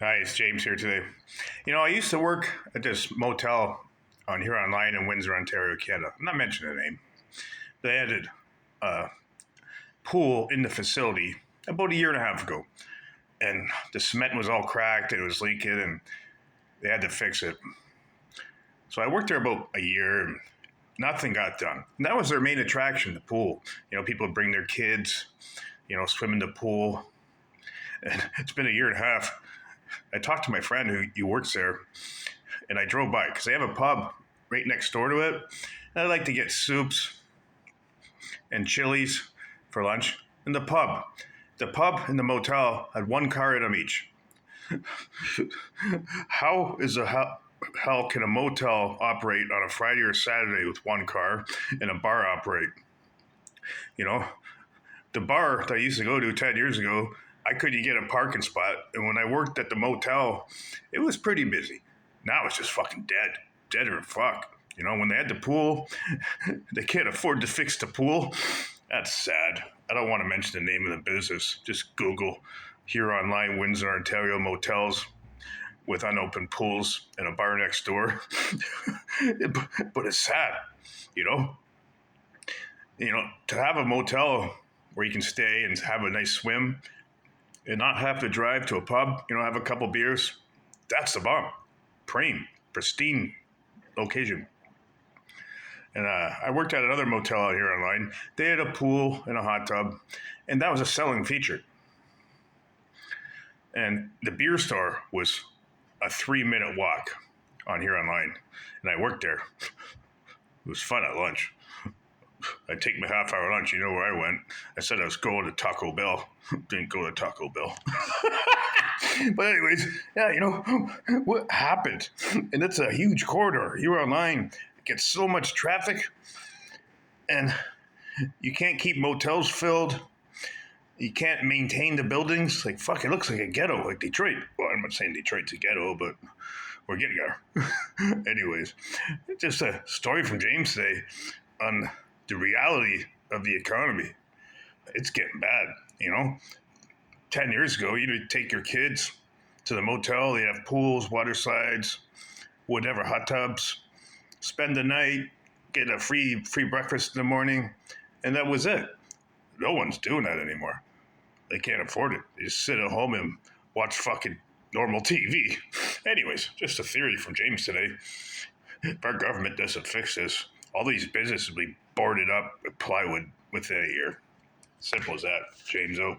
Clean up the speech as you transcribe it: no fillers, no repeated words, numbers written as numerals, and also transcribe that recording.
Hi, it's James here today. I used to work at this motel on Huron Line in Windsor, Ontario, Canada. I'm not mentioning the name. They added a pool in the facility about a year and a half ago, and the cement was all cracked and it was leaking, and they had to fix it. So I worked there about a year, and nothing got done. And that was their main attraction, the pool. People would bring their kids, swim in the pool. And it's been a year and a half. I talked to my friend who works there, and I drove by because they have a pub right next door to it. And I like to get soups and chilies for lunch. And the pub and the motel had one car in them each. How is a hell can a motel operate on a Friday or Saturday with one car and a bar operate? You know, the bar that I used to go to 10 years ago, I couldn't get a parking spot. And when I worked at the motel, it was pretty busy. Now it's just fucking deader than fuck. When they had the pool, they can't afford to fix the pool. That's sad. I don't want to mention the name of the business. Just Google Huron Line, Windsor, Ontario motels with unopened pools and a bar next door. But it's sad, you know. To have a motel where you can stay and have a nice swim and not have to drive to a pub, have a couple beers, that's the bomb. Pristine location. And I worked at another motel out here online. They had a pool and a hot tub, and that was a selling feature. And the beer store was a 3-minute walk on here online, and I worked there. It was fun at lunch. I'd take my half-hour lunch. You know where I went? I said I was going to Taco Bell. Didn't go to Taco Bell. But anyways, yeah, what happened? And it's a huge corridor. You're online. It gets so much traffic. And you can't keep motels filled. You can't maintain the buildings. Like, fuck, it looks like a ghetto, like Detroit. Well, I'm not saying Detroit's a ghetto, but we're getting there. Anyways, just a story from James today on the reality of the economy. It's getting bad, 10 years ago, you'd take your kids to the motel. They have pools, water slides, whatever, hot tubs, spend the night, get a free breakfast in the morning, and that was it. No one's doing that anymore. They can't afford it. They just sit at home and watch fucking normal TV. Anyways, just a theory from James today. If our government doesn't fix this, all these businesses will be boarded up with plywood within a year. Simple as that. James out.